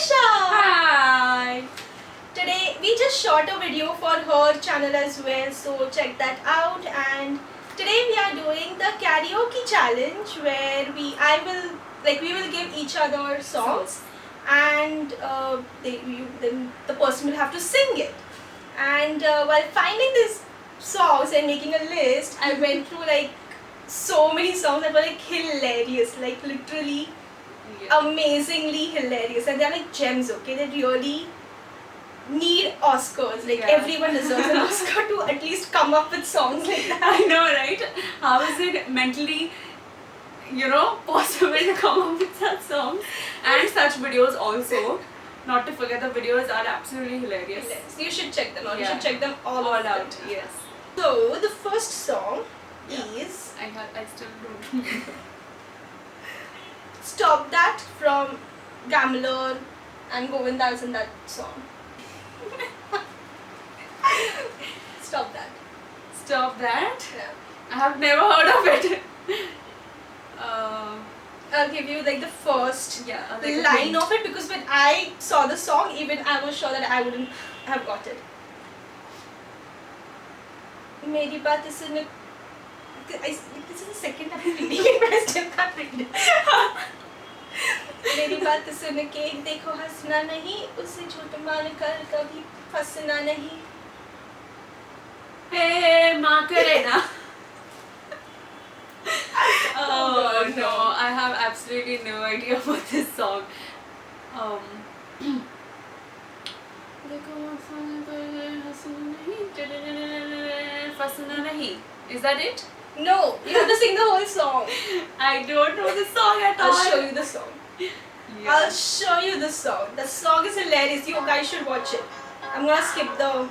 Nisha! Hi! Today we just shot a video for her channel as well, so check that out. And today we are doing the karaoke challenge where we will give each other songs and then the person will have to sing it. And while finding these songs and making a list, I went through like so many songs that were like hilarious, like literally amazingly hilarious, and they're like gems. Okay, they really need Oscars. Like everyone deserves an Oscar to at least come up with songs like that. I know, right? How is it mentally, possible to come up with such songs and such videos also? Not to forget, the videos are absolutely hilarious. You should check them out. You should check them all out. them. Yes. So the first song is I still don't remember. Stop That from Gambler, and Govinda is in that song. Stop That. Stop that? Yeah. I have never heard of it. I'll give you like the first like line of it, because when I saw the song, even I was sure that I wouldn't have got it. मेरी बात सुन. This is the second time I'm reading it, but I still can't read it. मेरी बात सुन के देखो हंसना नहीं, उसे झूठ मान कर कभी फंसना नहीं. Hey, Macarena. Oh no, I have absolutely no idea about this song. Fasna nahi. Is that it? No, you have to sing the whole song. I don't know the song at all. I'll show you the song. I'll show you the song. The song is hilarious. You guys should watch it. I'm gonna skip the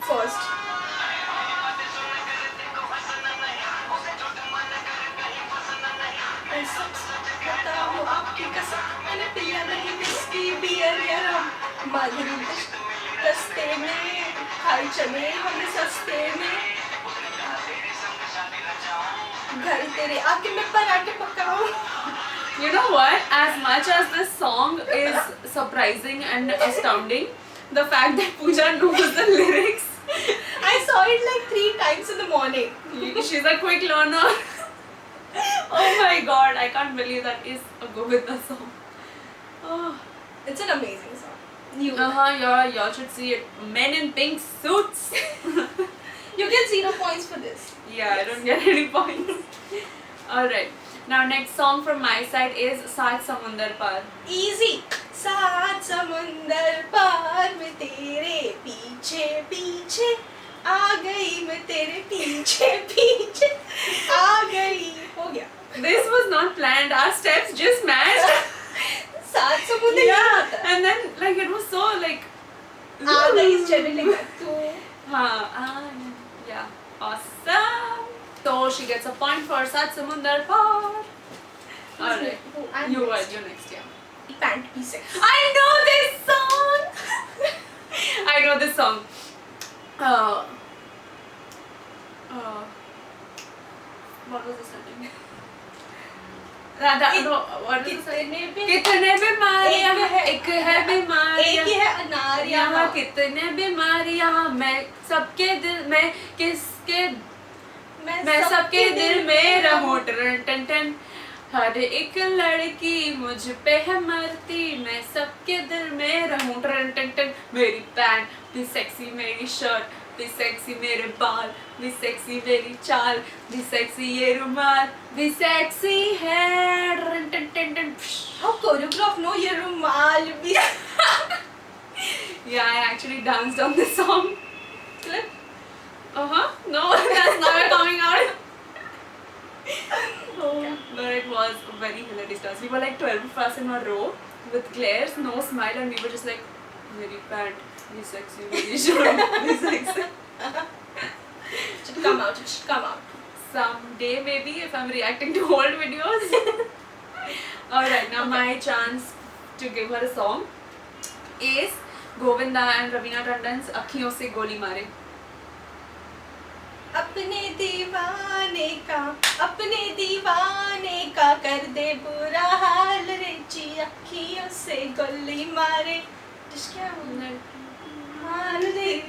first. दस्ते में खाई चले हम सस्ते में घर तेरे आके मैं पराठे पकाऊं. You know what? As much as this song is surprising and astounding, the fact that Pooja knows the lyrics. I saw it like 3 times in the morning. She's a quick learner. Oh my god, I can't believe that is a Govinda song. Oh. It's an amazing song. Y'all should see it. Men in pink suits. You get 0 points for this. Yeah, I don't get any points. Alright. Now next song from my side is Saath Samundar Paar. Easy. सात समंदर पार में तेरे पीछे पीछे आ गई, मैं तेरे पीछे पीछे आ गई. हो गया. This was not planned. Our steps just matched. सात समुंदर. Yeah, and then like it was so like. आ गई is generally like that. Yeah, awesome. So she gets a point for Saath Samundar Paar. Alright, you next, yeah. Pant P6. I know this song. I know this song. What was the setting? What was the setting? कितने बीमारियाँ एक है बीमारियाँ, एक है अनार यहाँ कितने बीमारियाँ, मैं सबके दिल में किसके मैं सबके दिल में रहूं. टन टन टन. हर एक लड़की मुझ पे है मरती, मैं सबके दिल में रहूं. टन टन टन. मेरी पैंट भी सेक्सी, मेरी शर्ट भी सेक्सी, मेरे बाल भी सेक्सी, मेरी चाल भी सेक्सी, ये रुमाल भी सेक्सी है. टन टन टन टन. How choreographed? No, ये रुमाल भी. Yeah, I actually danced on this song. Clip. No, that's not coming out. But it was very hilarious dance. We were like 12 of us in a row with glares, no smile, and we were just like, very pant, very sexy, very short, very sexy. It should come out. It should come out. Someday maybe, if I'm reacting to old videos. Alright, now my chance to give her a song is Govinda and Raveena Tandon's Akhiyon Se Goli Mare. अपने दीवाने का कर दे बुरा हाल रे जिया. अखियों से गोली मारे जिसके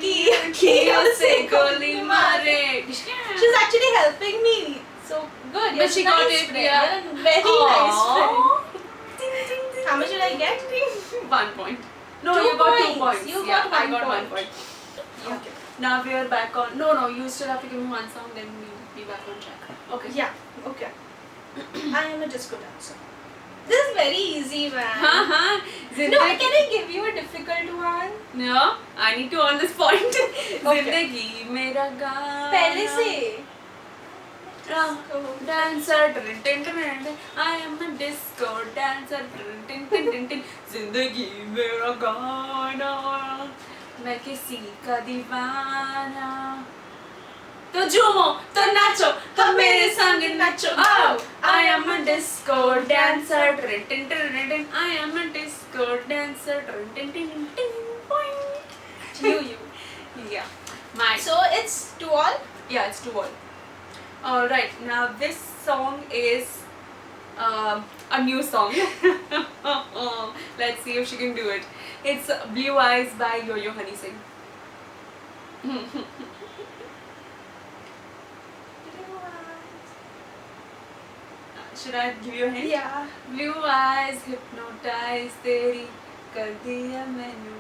की अखियों से गोली मारे. She's actually helping me. So good. But she got nice it, friend. yeah. You're a very nice friend. Aww. How much did I get? 1 point. No, 2 you got 2 points. points. You Yeah, got I 1 got 1 point. point. Yeah. Okay. Now we are back on. No, you still have to give me one song, then we'll be back on track. Okay. Yeah. Okay. I am a disco dancer. This is very easy, man. हाँ. No, can I give you a difficult one? No, I need to earn this point. जिंदगी मेरा गाना. पहले से. Dancer, I am a disco dancer. जिंदगी मेरा गाना. मैं किसी का दीवाना. तो झूमो, तो नाचो, तो मेरे संग नाचो. Oh, I am a disco dancer. I am a disco dancer. You. Yeah. Mine. So it's 2-all. Yeah, it's 2-all. Alright, now this song is a new song. Let's see if she can do it. It's Blue Eyes by Yo-Yo Honey Singh. Should I give you a hint? Yeah. Blue eyes hypnotize तेरी कर दिया मैनू.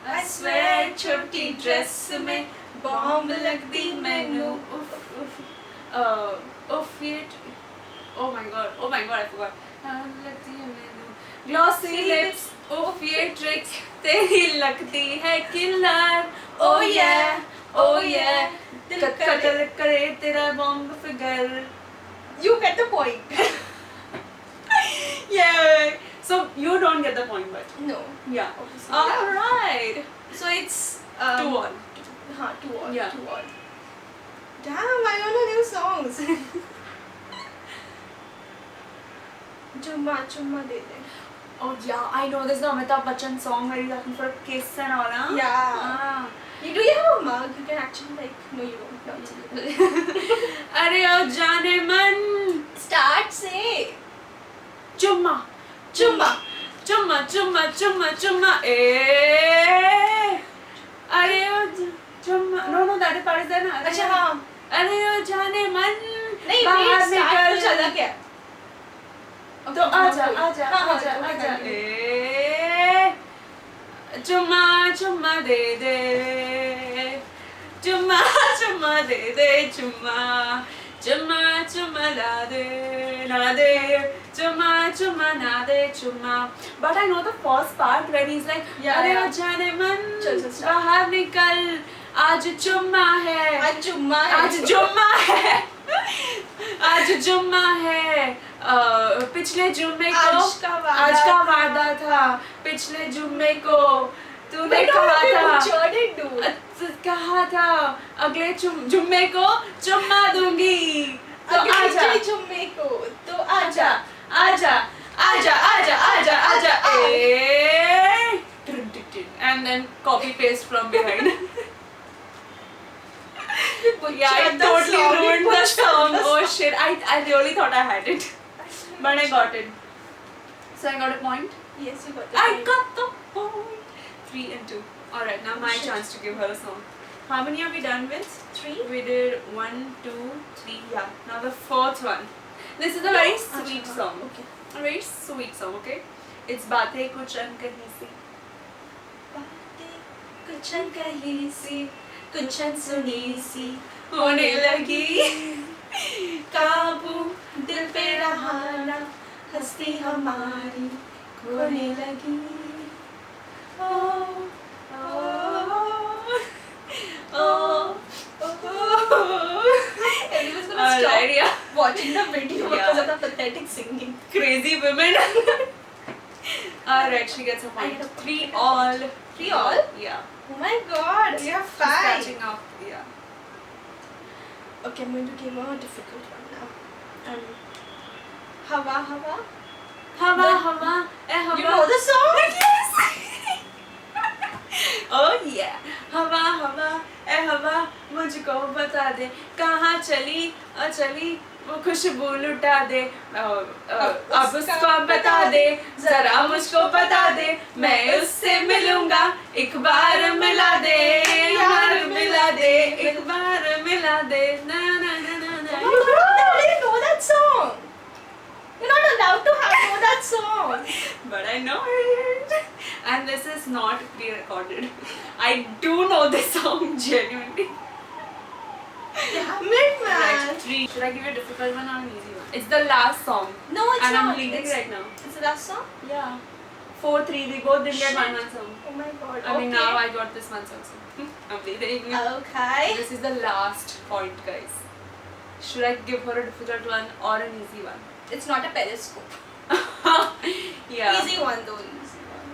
I swear छोटी dress में bomb लगती मैनू. Oh my god, I forgot. लगती है मैनू. Glossy lips, ये tricks तेरी लगती है killer. Oh yeah, दिल कतर करे तेरा bomb figure. You get the point. Yeah. So you don't get the point, but No. yeah. Obviously, All right. So it's 2-all. 2-all. Yeah. 2-all. Damn, I don't know new songs. Chumma de de. Oh yeah, I know this is the Amitabh Bachchan song where he's asking for a kiss and all. Huh? Yeah. Do you have a mug? You can actually like. No, you don't. No, it's okay. अरे ओ जाने मन. Start say. चुम्मा. अरे ओ चुम्मा. No, that is part is there ना. अच्छा हाँ. अरे ओ जाने मन. नहीं, बाहर wait, start निकल. कुछ अलग है. तो आजा. चुम्मा दे दे. चुम्मा दे दे. चुम्मा ला दे ना दे. चुम्मा ना दे चुम्मा. But I know the first part where he's like, अरे ओ जाने मन. बाहर निकल. आज जुम्मा है. पिछले जुम्मे को आज का वादा था. पिछले जुम्मे को तूने कहा था अगले जुम्मे को चुम्मा दूंगी. तो जुम्मे को तो आजा. And then copy paste from behind. Yeah, I totally ruined the song. Oh shit, I really thought I had it, but I got it. So I got a point. Yes, you got I got the point. 3 and 2. Alright, now my chance to give her a song. How many are we done with? 3. We did 1, 2, 3. Yeah. Now the 4th one. This is a very sweet song. Okay. A very sweet song. Okay. It's बातें कुछ अनकही सी. कुछ अनकही सी, कुछ अनसुनी सी होने लगी. काबू दिल पे रहाना, हस्ती हमारी खोने लगी. Everyone's gonna stop watching the video because of the pathetic singing. Crazy women. Alright, she gets a point. 3-all. 3-all? Yeah. Oh my god, you have 5. She's catching up. Yeah. Okay, I'm going to give her a difficult one now. Hawa. You know the song? Yes. Oh yeah. हवा ए हवा मुझको बता दे कहाँ चली वो खुशबू लुटा दे, अब उसको बता दे, जरा मुझको बता दे, मैं उससे मिलूंगा, एक बार मिला दे, यार मिला दे, एक बार मिला दे, ना ना ना ना ना. I didn't know that song. You're not allowed to know that song. But I know it. And this is not pre-recorded. I do know this song genuinely. Damn it, man. Right, 3. Should I give you a difficult one or an easy one? It's the last song. No, it's and not. I'm leading It's- right now. It's the last song? Yeah. 4-3. We both didn't get Shit. one song. Oh my god. I mean, okay. now I got this one song. So I'm leading. Okay. This is the last point, guys. Should I give her a difficult one or an easy one? It's not a periscope. Yeah. Easy one though. Easy one.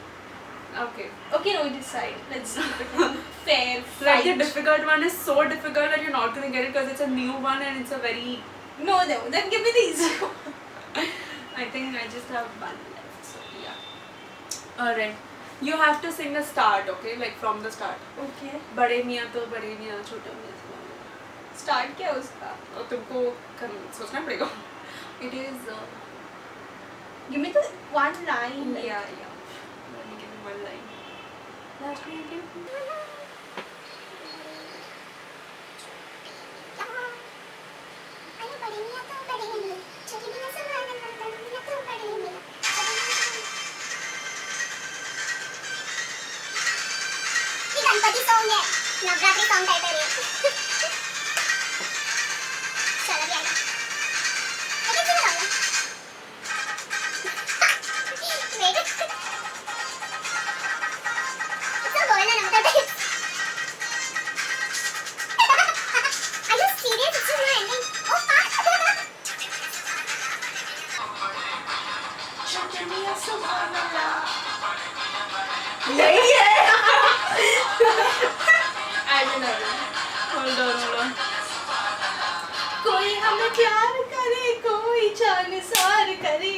Okay. Okay, no, we decide. Let's keep it a fair Like fight. the difficult one is so difficult that you're not gonna get it because it's a new one and it's a very. No, no. Then give me the easy one. I think I just have one left. So yeah. Alright. You have to sing the start, okay? Like from the start. Okay. बड़े मियाँ तो बड़े मियाँ छोटे मियाँ तो Start क्या है उसका? और तुमको सोचना पड़ेगा. It is. Give me the one line. like- Yeah. Let me give you one line. Let me give you. Ganpati song है, नवरात्रि सॉन्ग टाइप है ये. चलो भी आएगा. लेकिन क्यों लगाऊंगा? वेट. इसको बोलना ना मतलब. Are you serious? It's just not ending. Oh fuck. यही है. I don't know. Hold on. कोई हमें प्यार करे, कोई जान सार करे,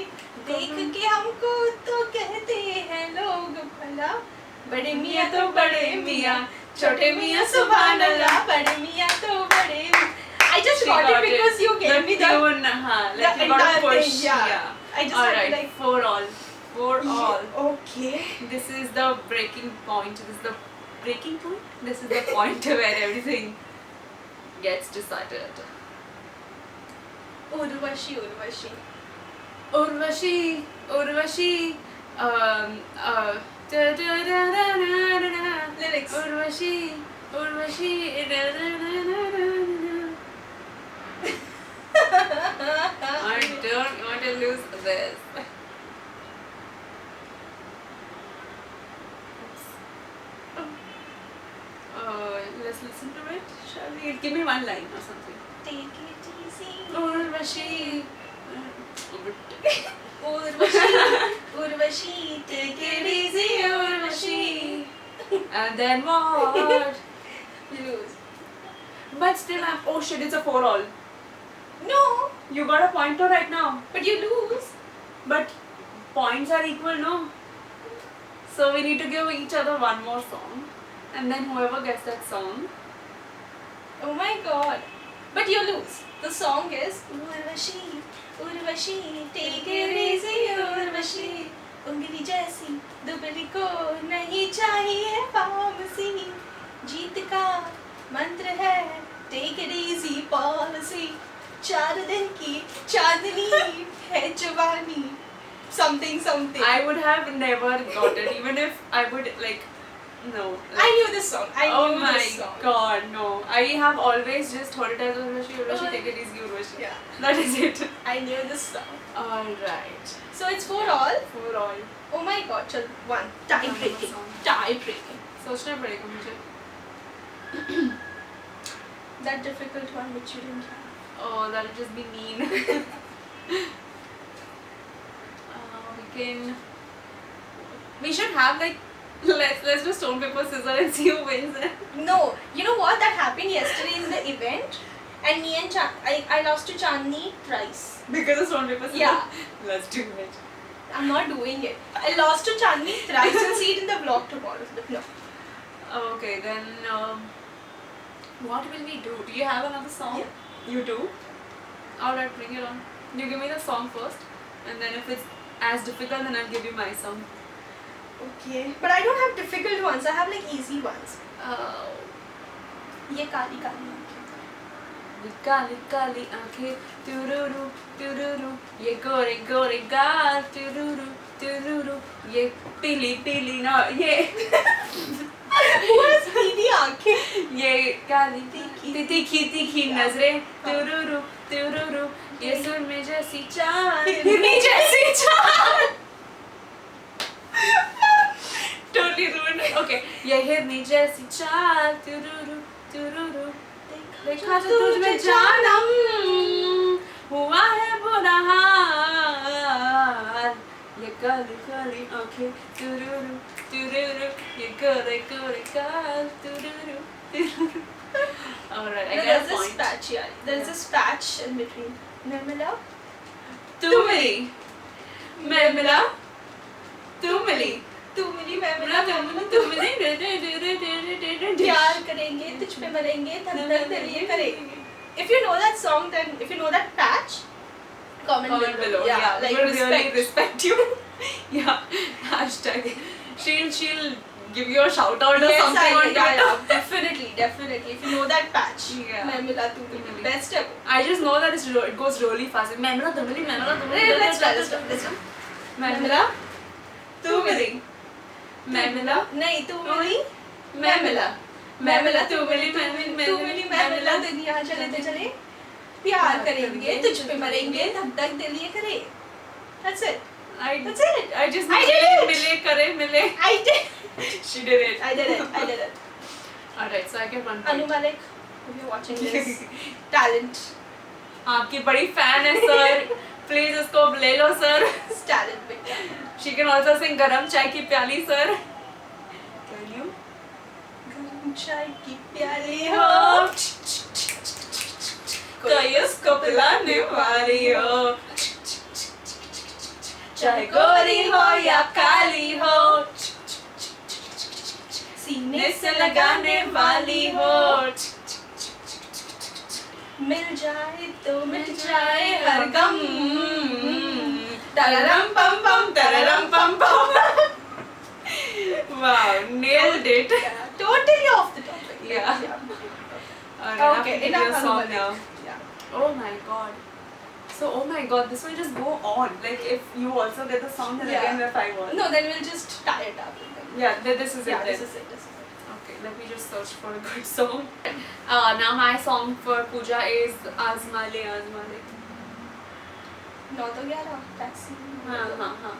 देख के हमको तो कहते हैं लोग भला, बड़े मियाँ तो बड़े मियाँ, छोटे मियाँ सुभान अल्लाह, बड़े मियाँ तो बड़े मियाँ. I just She got it because you gave me the tune, like the you got entire to push. thing, yeah. I just had to Alright, like 4 all. 4 all. Okay. This is the breaking point. This is the breaking point. This is the point where everything gets decided. Urvashi. Urvashi. Lyrics. Urvashi. I don't want to lose this. Let's listen to it, shall we? Give me one line or something. Take it easy. Urvashi. Urvashi, take it easy, Urvashi. And then what? You lose. But still, oh shit, it's a 4 all. No, You got a pointer right now. but you lose. But points are equal, no? So we need to give each other one more song. And then whoever gets that song. Oh my god. But you lose. The song is Urvashi, take it easy, Urvashi. उंगली जैसी दुबली को नहीं चाहिए pharmacy. जीत का मंत्र है take it easy policy. 4 दिन की चांदनी है जवानी. Something. I would have never got it, even if I would like. No. I knew this song. I Oh knew my this song. god, no. I have always just heard it as Urvashi, take it easy, Urvashi. Yeah. That is it. I knew this song. Alright. So it's 4 all. 4 all. Oh my god, chal, 1. Tie One more breaking. song. Tie breaking. सोचना पड़ेगा मुझे. That difficult one which you didn't have. Oh, that'll just be mean. We should have like let's do stone paper scissors and see who wins it. No, you know what? That happened yesterday in the event, and me and I lost to Chandni twice. Because of stone paper scissors. Yeah. Let's do it. I'm not doing it. I lost to Chandni thrice. You'll see it in the vlog tomorrow. But no. Okay, then what will we do? Do you have another song? Yeah. You do? Alright, bring it on. You give me the song first, and then if it's as difficult, then I'll give you my song. Okay. But I don't have difficult ones. I have like easy ones. Oh. ये काली काली काली काली आंखें तुरुरु तुरुरु ये गोरे गोरे गाल तुरुरु तुरुरु ये पीली पीली ना ये बस पीली आंखें ये काली तीखी तीखी तीखी नजरें तुरुरु तुरुरु ये सुरमे जैसी चाल हिरनी जैसी चाल totally ruined it. Okay, ये हिरनी जैसी चाल तुरुरु तुरुरु देखा तो तुझ में जानम हुआ है बुरा हाल ये काली काली आंखें तुरुरु तुरुरु ये गोरे गोरे गाल तुरुरु तुरुरु. Alright, I get a this point. patch, yeah. There's this patch in between. मैं मिला तू मिली मैं मिला तू मिली तू मिली मैं मिला तू मिली प्यार करेंगे तुझ पे मरेंगे धन धन तेरे लिए करेंगे. If you know that song, then if you know that patch, comment below. Yeah, like we'll respect. really respect you. Yeah, hashtag. She'll give you a shout out or Yes, something on Twitter. yeah, definitely. If you know that patch, Yeah. मैं मिला तू मिली, best ever. I just know that it goes really fast. मैं मिला तू मिली Let's try. मैं मिला तू मिली मैं मिला नहीं तू मिली मैं मिला तू मिली तू मिली मैं मिला दुनिया चले तो चले प्यार करेंगे तुझ पे मरेंगे धक धक दिल ये करे. That's it. That's it. I just I did it. मिले करे मिले. I did. She did it. I did it. Alright, so I get one Anu point. Malik, if you're watching this, talent. आपकी बड़ी fan है sir. Please उसको ले लो sir. It's talent, big talent. She can also sing गरम चाय की प्याली sir. Can you? गरम चाय की प्याली हो हो कोई उसको पिलाने वाली हो चाहे गोरी हो या काली हो सीने से लगाने वाली हो मिल जाए तो मिट जाए हर गम. तररम पम पम. Wow, nailed it. Totally off the topic. Yeah. Okay, enough a Anu song Malik. now. Yeah. Oh my god. So, oh my god, this will just go on. Like, if you also get the song, then Yeah. again if I want. No, then we'll just tie it up. Yeah, this is Yeah, it. this then. is it. Okay, let me just search for a good song. Now my song for Pooja is Azmale Azmale. 9 to 11 taxi. हाँ.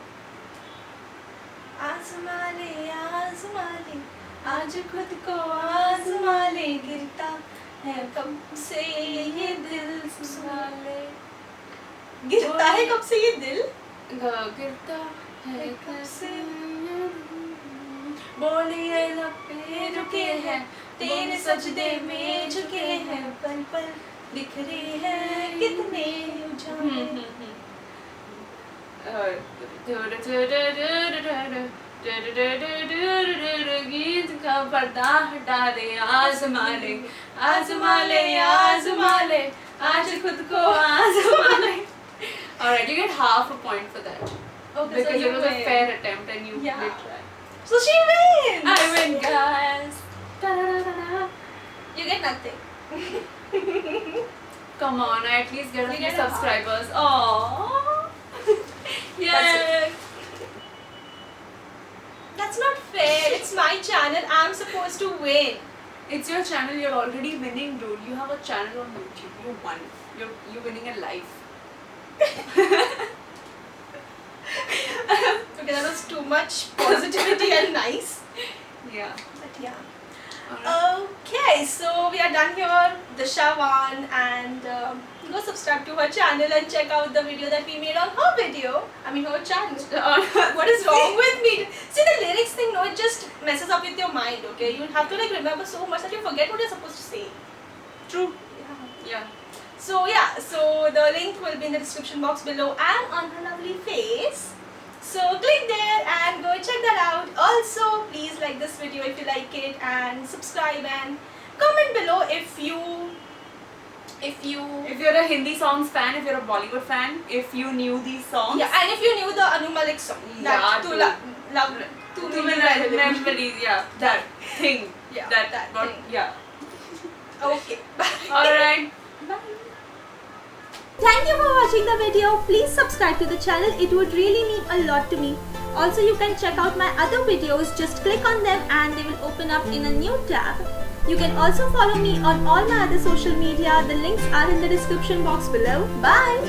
आजमा ले आज खुद को आजमा ले गिरता है कब से ये दिल संभाले. गिरता है कब से ये दिल गिरता है कब से बोलिए लपे रुके हैं तेरे सजदे में झुके हैं पल पल बिखरे हैं कितने उजाले. गीत का पर्दा हटा दे आजमा ले आज खुद को आजमा ले. Alright, you get half a point for that. Okay, Because so you it was a win. fair attempt and you Yeah. did try. So she wins. I win, guys. Ta-da-da-da-da. You get nothing. Come on, I at least get a You few get a half. subscribers. Aww. Yes. That's not fair. It's my channel. I'm supposed to win. It's your channel. You're already winning, dude. You have a channel on YouTube. You won. You're winning at life. Okay, that was too much positivity and nice. Yeah. But yeah. Alright. Okay, so we are done here. Disha won, and go subscribe to her channel and check out the video that we made on her video. I mean her channel. What is wrong with me? See the lyrics thing, no, it just messes up with your mind. Okay, you have to like remember so much that you forget what you're supposed to say. True. Yeah. Yeah. So yeah, so the link will be in the description box below and on her lovely face. So click there and go check that out. Also, please like this video if you like it and subscribe and comment below if you If you're a Hindi songs fan, if you're a Bollywood fan, if you knew these songs. Yeah, and if you knew the Anu Malik song. Yeah, Too many memories, yeah. That thing. Yeah, that thing. Yeah. Okay. Alright. Thank you for watching the video. Please subscribe to the channel. It would really mean a lot to me. Also, you can check out my other videos. Just click on them and they will open up in a new tab. You can also follow me on all my other social media. The links are in the description box below. Bye.